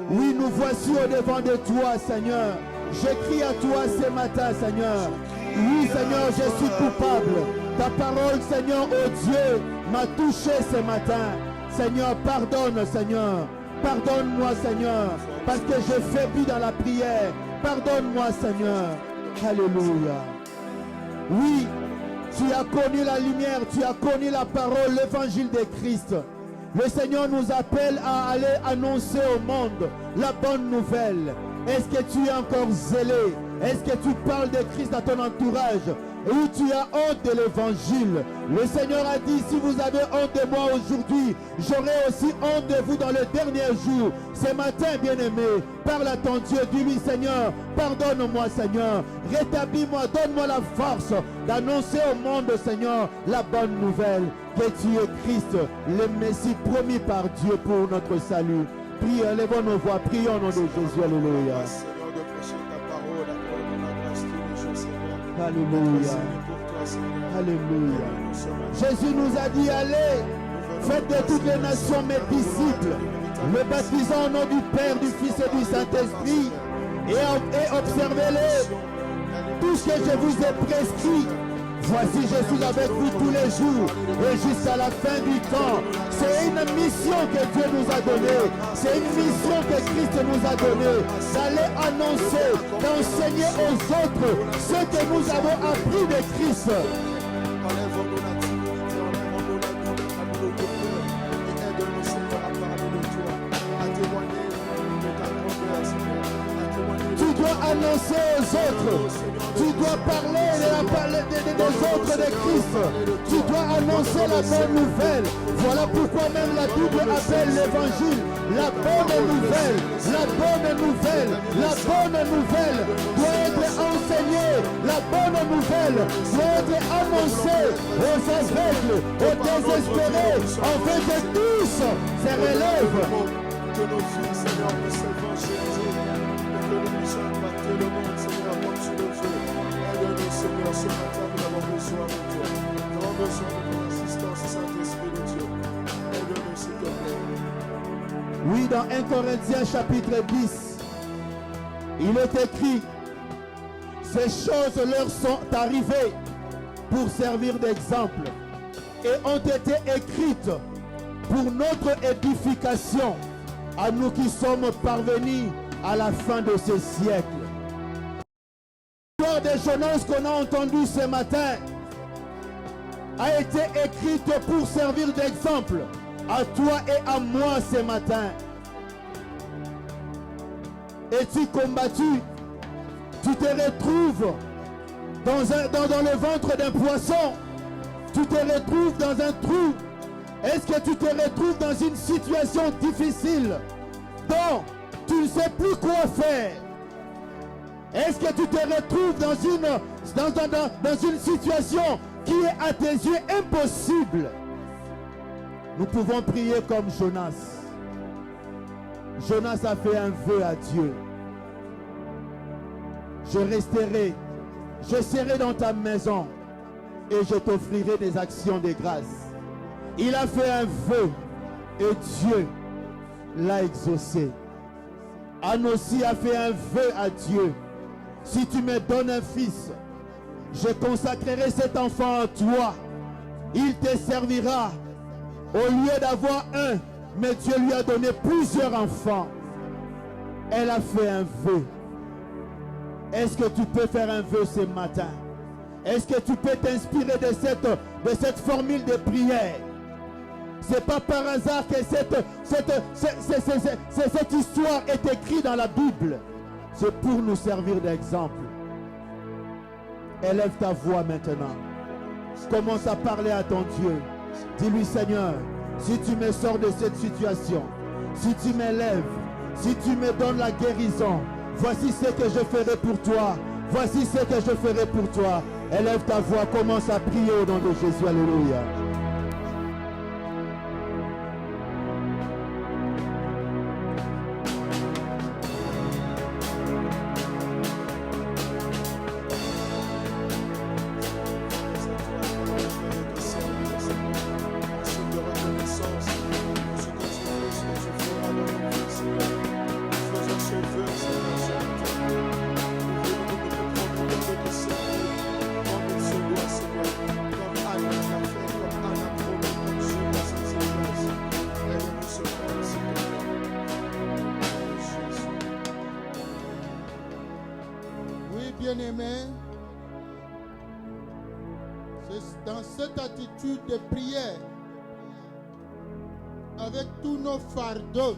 Oui, nous voici au devant de toi, Seigneur. Je crie à toi ce matin, Seigneur. Oui, Seigneur, je suis coupable. Ta parole, Seigneur, oh Dieu, m'a touché ce matin. Seigneur, pardonne, Seigneur. Pardonne-moi, Seigneur, parce que j'ai faibli dans la prière. Pardonne-moi, Seigneur. Alléluia. Oui, tu as connu la lumière, tu as connu la parole, l'évangile de Christ. Le Seigneur nous appelle à aller annoncer au monde la bonne nouvelle. Est-ce que tu es encore zélé? Est-ce que tu parles de Christ à ton entourage? Ou tu as honte de l'évangile? Le Seigneur a dit, si vous avez honte de moi aujourd'hui, j'aurai aussi honte de vous dans le dernier jour. Ce matin, bien-aimé, parle à ton Dieu, dis-lui, Seigneur, pardonne-moi, Seigneur, rétablis-moi, donne-moi la force d'annoncer au monde, Seigneur, la bonne nouvelle, que tu es Christ, le Messie promis par Dieu pour notre salut. Prions, levons nos voix, prions au nom de Jésus, alléluia. Seigneur, de prêcher ta parole, accorde la grâce tous les jours, Seigneur. Alléluia. Alléluia. Jésus nous a dit, allez, faites de toutes les nations mes disciples, me baptisant au nom du Père, du Fils et du Saint-Esprit, et observez-les, tout ce que je vous ai prescrit. Voici, je suis avec vous tous les jours et jusqu'à la fin du temps. C'est une mission que Dieu nous a donnée. C'est une mission que Christ nous a donnée. D'aller annoncer, d'enseigner aux autres ce que nous avons appris de Christ. Enlève-nous la timidité, enlève-nous la douleur, enlève-nous le peur et aide-nous, Seigneur, à parler de toi, à témoigner de ta grandeur, Seigneur, à témoigner de Tu dois annoncer aux autres. Tu dois parler des autres de Christ. Tu dois annoncer la bonne nouvelle. Voilà pourquoi même la Bible appelle l'évangile la bonne nouvelle. La bonne nouvelle. La bonne nouvelle doit être enseignée. La bonne nouvelle doit être annoncée aux aveugles, aux désespérés, afin que tous se relèvent. que nos filles, Seigneur, puissent évangéliser et que nous puissions impacter le monde, Seigneur, comme tu le veux. Aide-nous, Seigneur, ce matin, nous avons besoin de toi. Nous avons besoin de ton assistance, Saint-Esprit de Dieu. Aide-nous, s'il te plaît. Oui, dans 1 Corinthiens chapitre 10, il est écrit, ces choses leur sont arrivées pour servir d'exemple et ont été écrites pour notre édification, à nous qui sommes parvenus à la fin de ce siècle. L'histoire de Jonas qu'on a entendu ce matin a été écrite pour servir d'exemple à toi et à moi ce matin. Es-tu combattu? Tu te retrouves dans le ventre d'un poisson. Tu te retrouves dans un trou. Est-ce que tu te retrouves dans une situation difficile dont tu ne sais plus quoi faire? Est-ce que tu te retrouves dans une situation qui est à tes yeux impossible? Nous pouvons prier comme Jonas. Jonas a fait un vœu à Dieu. Je serai dans ta maison et je t'offrirai des actions de grâce. Il a fait un vœu et Dieu l'a exaucé. Anne aussi a fait un vœu à Dieu. Si tu me donnes un fils, je consacrerai cet enfant à toi. Il te servira. Au lieu d'avoir un, mais Dieu lui a donné plusieurs enfants. Elle a fait un vœu. Est-ce que tu peux faire un vœu ce matin? Est-ce que tu peux t'inspirer de cette formule de prière? Ce n'est pas par hasard que cette histoire est écrite dans la Bible. C'est pour nous servir d'exemple. Élève ta voix maintenant. Commence à parler à ton Dieu. Dis-lui, Seigneur, si tu me sors de cette situation, si tu m'élèves, si tu me donnes la guérison, voici ce que je ferai pour toi. Voici ce que je ferai pour toi. Élève ta voix, commence à prier au nom de Jésus. Alléluia. bien-aimés, c'est dans cette attitude de prière, avec tous nos fardeaux,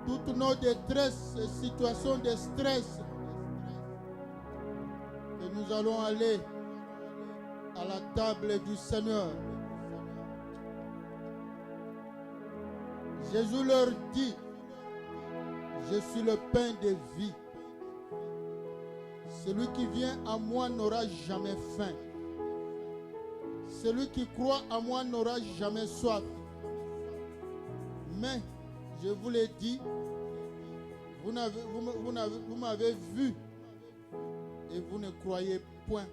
toutes nos détresses, situations de stress, que nous allons aller à la table du Seigneur. Jésus leur dit, je suis le pain de vie. Celui qui vient à moi n'aura jamais faim. Celui qui croit à moi n'aura jamais soif. Mais, je vous l'ai dit, vous m'avez vu et vous ne croyez point.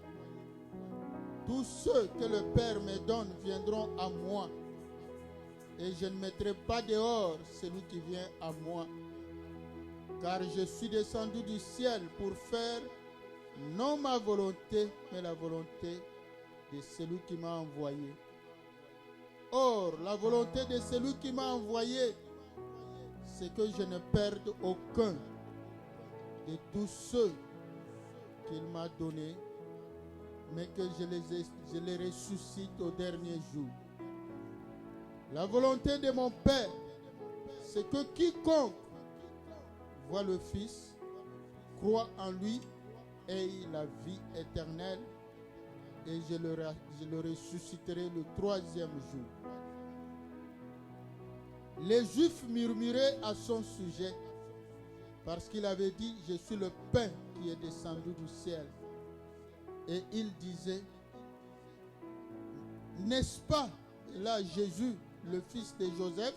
Tous ceux que le Père me donne viendront à moi. Et je ne mettrai pas dehors celui qui vient à moi. Car je suis descendu du ciel pour faire non ma volonté, mais la volonté de celui qui m'a envoyé. Or, la volonté de celui qui m'a envoyé, c'est que je ne perde aucun de tous ceux qu'il m'a donnés, mais que je les ressuscite au dernier jour. La volonté de mon Père, c'est que quiconque voit le Fils, croit en lui, ait la vie éternelle, et je le ressusciterai le troisième jour. Les Juifs murmuraient à son sujet, parce qu'il avait dit, je suis le pain qui est descendu du ciel. Et il disait, n'est-ce pas là Jésus, le fils de Joseph,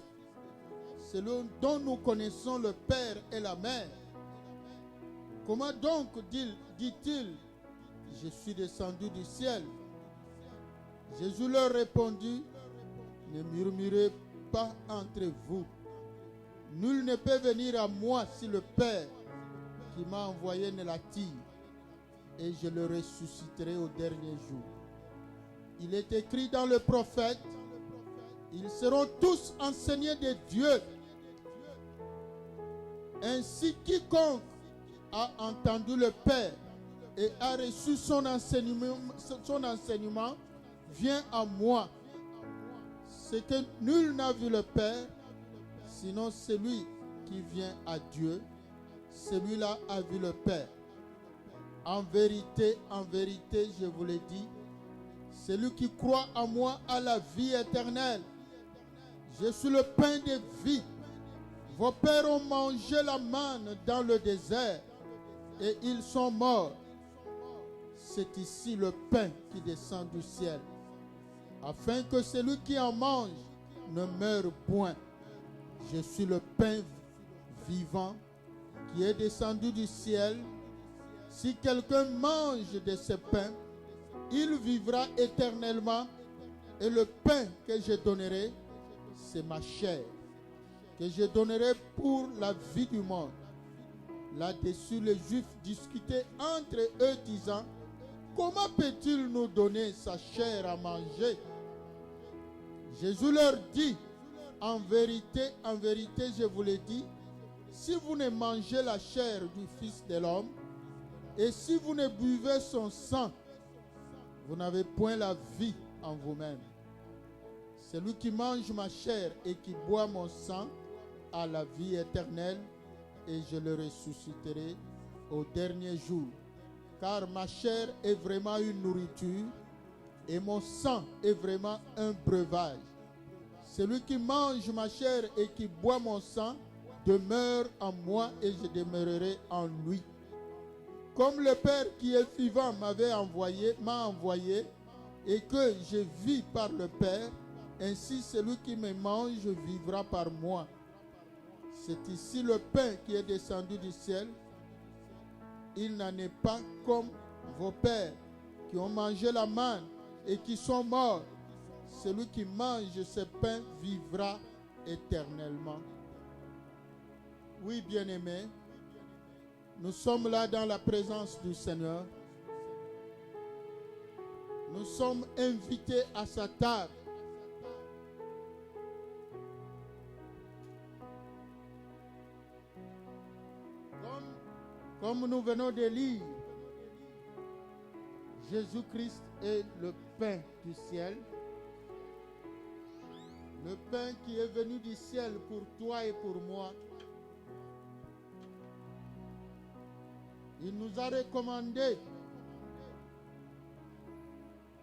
celui dont nous connaissons le Père et la Mère? Comment donc dit-il, je suis descendu du ciel? Jésus leur répondit, ne murmurez pas entre vous. Nul ne peut venir à moi si le Père qui m'a envoyé ne l'attire, et je le ressusciterai au dernier jour. Il est écrit dans le prophète, ils seront tous enseignés de Dieu. Ainsi, quiconque a entendu le Père et a reçu son enseignement vient à moi. C'est que nul n'a vu le Père, sinon celui qui vient à Dieu, celui-là a vu le Père. En vérité, je vous l'ai dit, celui qui croit en moi a la vie éternelle. Je suis le pain de vie. Vos pères ont mangé la manne dans le désert et ils sont morts. C'est ici le pain qui descend du ciel, afin que celui qui en mange ne meure point. Je suis le pain vivant qui est descendu du ciel. Si quelqu'un mange de ce pain, il vivra éternellement. Et le pain que je donnerai, c'est ma chair, que je donnerai pour la vie du monde. Là-dessus, les Juifs discutaient entre eux, disant, comment peut-il nous donner sa chair à manger? Jésus leur dit, en vérité, je vous l'ai dit, si vous ne mangez la chair du Fils de l'homme, et si vous ne buvez son sang, vous n'avez point la vie en vous-même. Celui qui mange ma chair et qui boit mon sang a la vie éternelle, et je le ressusciterai au dernier jour. Car ma chair est vraiment une nourriture, et mon sang est vraiment un breuvage. Celui qui mange ma chair et qui boit mon sang demeure en moi, et je demeurerai en lui. Comme le Père qui est vivant m'a envoyé, et que je vis par le Père, ainsi celui qui me mange vivra par moi. C'est ici le pain qui est descendu du ciel. Il n'en est pas comme vos pères qui ont mangé la manne et qui sont morts. Celui qui mange ce pain vivra éternellement. Oui, bien-aimés, nous sommes là dans la présence du Seigneur. Nous sommes invités à sa table. Comme nous venons de lire, Jésus-Christ est le pain du ciel. Le pain qui est venu du ciel pour toi et pour moi. Il nous a recommandé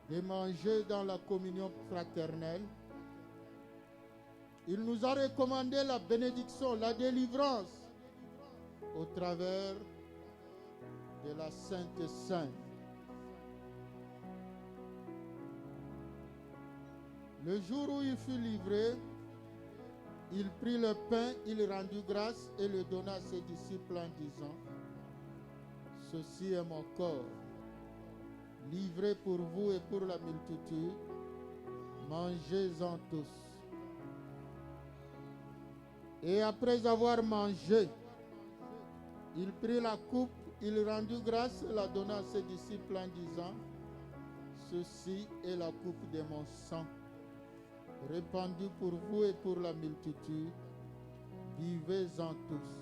de manger dans la communion fraternelle. Il nous a recommandé la bénédiction, la délivrance au travers de la Sainte Seine. Le jour où il fut livré, il prit le pain, il rendit grâce et le donna à ses disciples en disant, « Ceci est mon corps, livré pour vous et pour la multitude, mangez-en tous. » Et après avoir mangé, il prit la coupe, il rendit grâce et la donna à ses disciples en disant, « Ceci est la coupe de mon sang, répandu pour vous et pour la multitude, buvez-en tous. »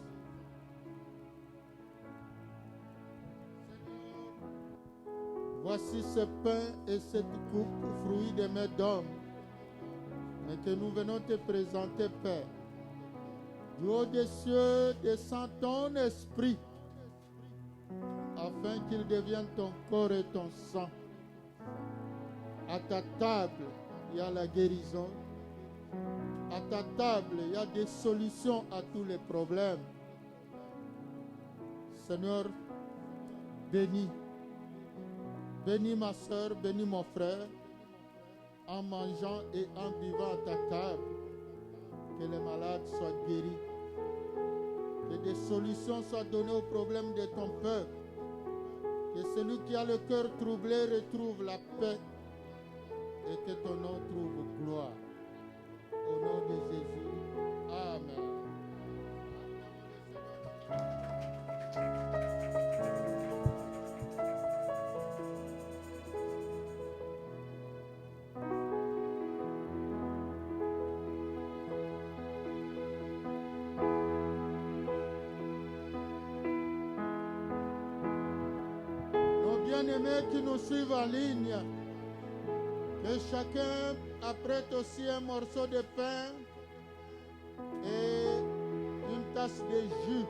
Voici ce pain et cette coupe, fruits de mains d'hommes, mais que nous venons te présenter, Père. Du haut des cieux, descend ton esprit, afin qu'il devienne ton corps et ton sang. À ta table, il y a la guérison. À ta table, il y a des solutions à tous les problèmes. Seigneur, bénis. Bénis ma soeur, bénis mon frère, en mangeant et en buvant à ta table. Que les malades soient guéris. Que des solutions soient données aux problèmes de ton peuple. Que celui qui a le cœur troublé retrouve la paix. Et que ton nom trouve gloire. Au nom de Jésus. Amen. Nos bien-aimés qui nous suivent en ligne, que chacun apprête aussi un morceau de pain et une tasse de jus.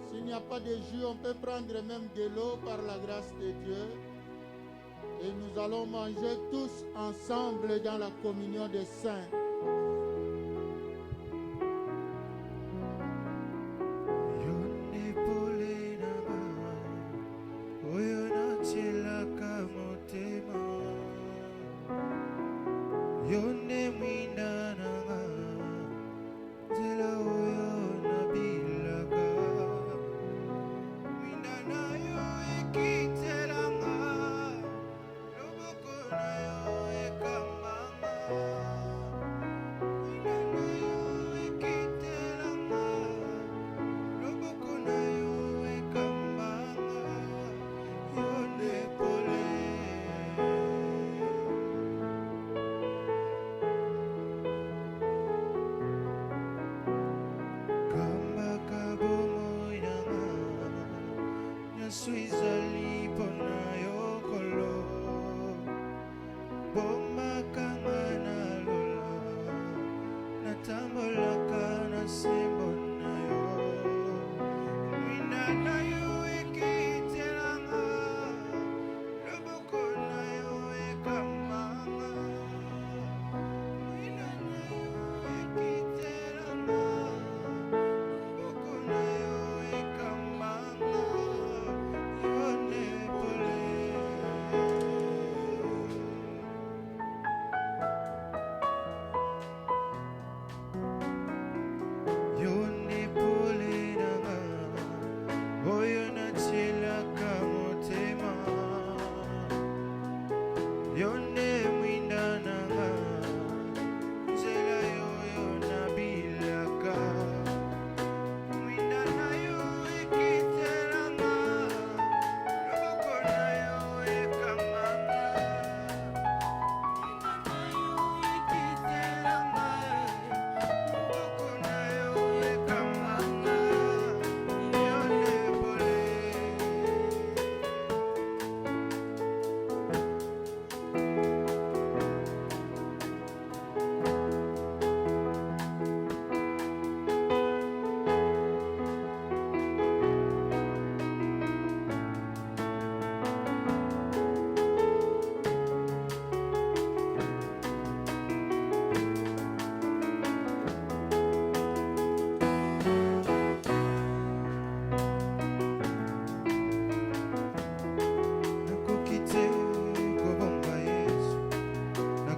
S'il n'y a pas de jus, on peut prendre même de l'eau par la grâce de Dieu. Et nous allons manger tous ensemble dans la communion des saints.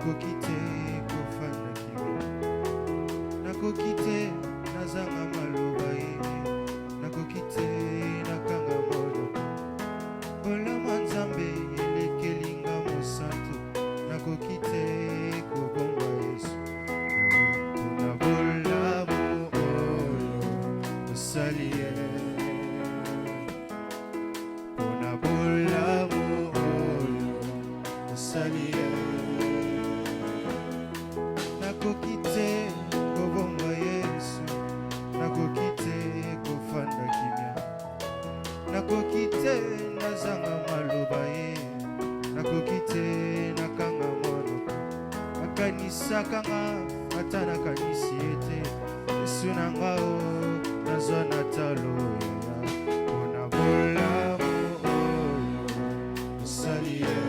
nakoki te kofanda kimia, nakoki te nazanga maloba ye, nakoki te nakanga mono bolama nzambe elekelinga mosantu, nakoki te kobomba Yesu mpona bolamu oyo osali ye, mpona bolamu oyo osali ye. Nakoki te kobomba Yesu, nakoki te kofanda kimia, nakoki te nazanga maloba ye, nakoki te nakanga monoko, akanisaka nga ata nakanisi ete Yesu na nga o nazwa na talo yaya, mpona bolamu oyo osali ye,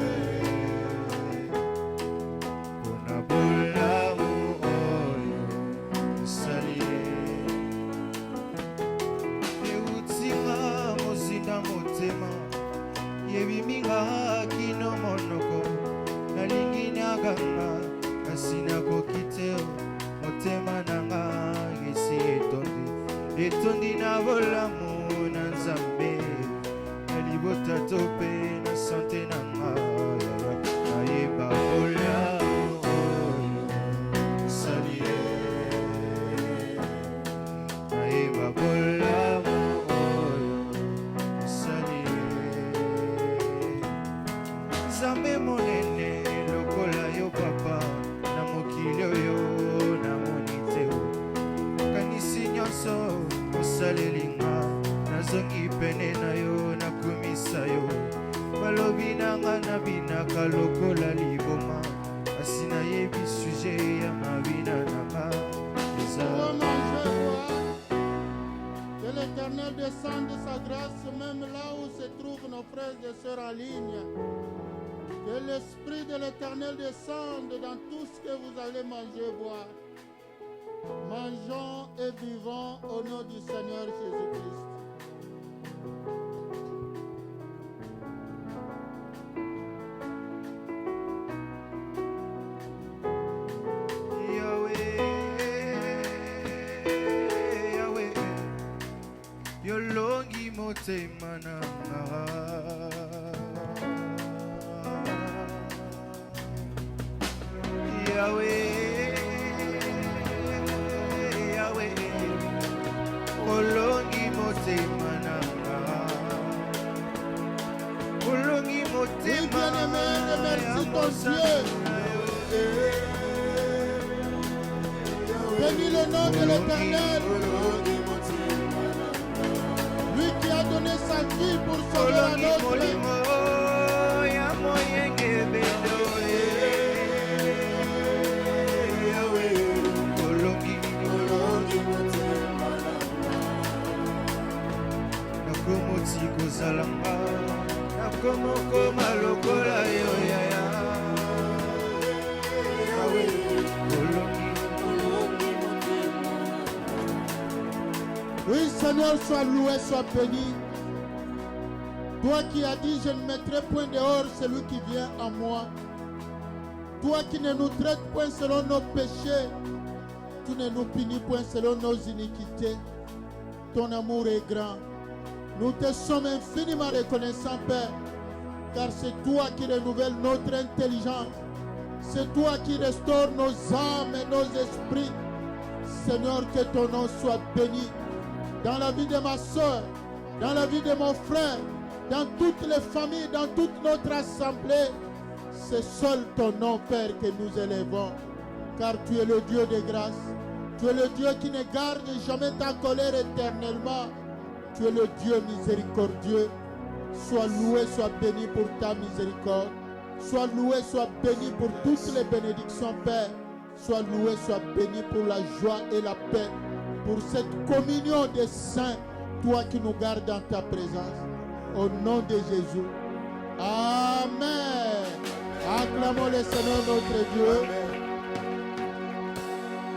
mpona bolamu oyo osali ye. Eutinga mozinda motema, yebiminga kino monoko, nalingi nyaganga kasi nakoki te, motema nanga esi etondi na bolamu na Nzambe, na libota to mpe na sante nanga yaya, nayeba bolamu oyo osali ye, nayeba bolamu oyo osali ye. Nzambe monene lokola yo papa, na mokili oyo namoni te o, kanisi nyonso osalelinga, nazongi pene na yo nakumisa yo, balobi nanga nabinaka lokola liboma, kasi nayebi suje ya mabina nanga eza. Pour manger, boire, que l'Éternel descende de sa grâce même là où se trouvent nos frères et sœurs en ligne. Que l'Esprit de l'Éternel descende dans tout ce que vous allez manger, boire. Mangeons et vivons au nom du Seigneur Jésus-Christ. Yahweh, yolongi motema nanga, Yahweh, Yahweh, olongi motema nanga, olongi Oui, motema bien-aimé, remercie ton Dieu. Bénis le nom de l'Éternel, lui qui a donné sa vie pour sauver la olongi nôtre. molimo ya moyenge bedo olongi nakomoti kozalanga, nakomokoma lokola yo yaya, olongi. Oui, Seigneur, sois loué, sois béni. Toi qui as dit, je ne mettrai point dehors celui qui vient à moi. Toi qui ne nous traites point selon nos péchés, tu ne nous punis point selon nos iniquités. Ton amour est grand. Nous te sommes infiniment reconnaissants, Père, car c'est toi qui renouvelles notre intelligence. C'est toi qui restaures nos âmes et nos esprits. Seigneur, que ton nom soit béni dans la vie de ma soeur, dans la vie de mon frère, dans toutes les familles, dans toute notre assemblée. C'est seul ton nom, Père, que nous élevons, car tu es le Dieu de grâce. Tu es le Dieu qui ne garde jamais ta colère éternellement. Tu es le Dieu miséricordieux. Sois loué, sois béni pour ta miséricorde. Sois loué, sois béni pour toutes les bénédictions, Père. Sois loué, sois béni pour la joie et la paix, pour cette communion des saints, toi qui nous gardes dans ta présence. Au nom de Jésus. Amen. Acclamons le Seigneur notre Dieu.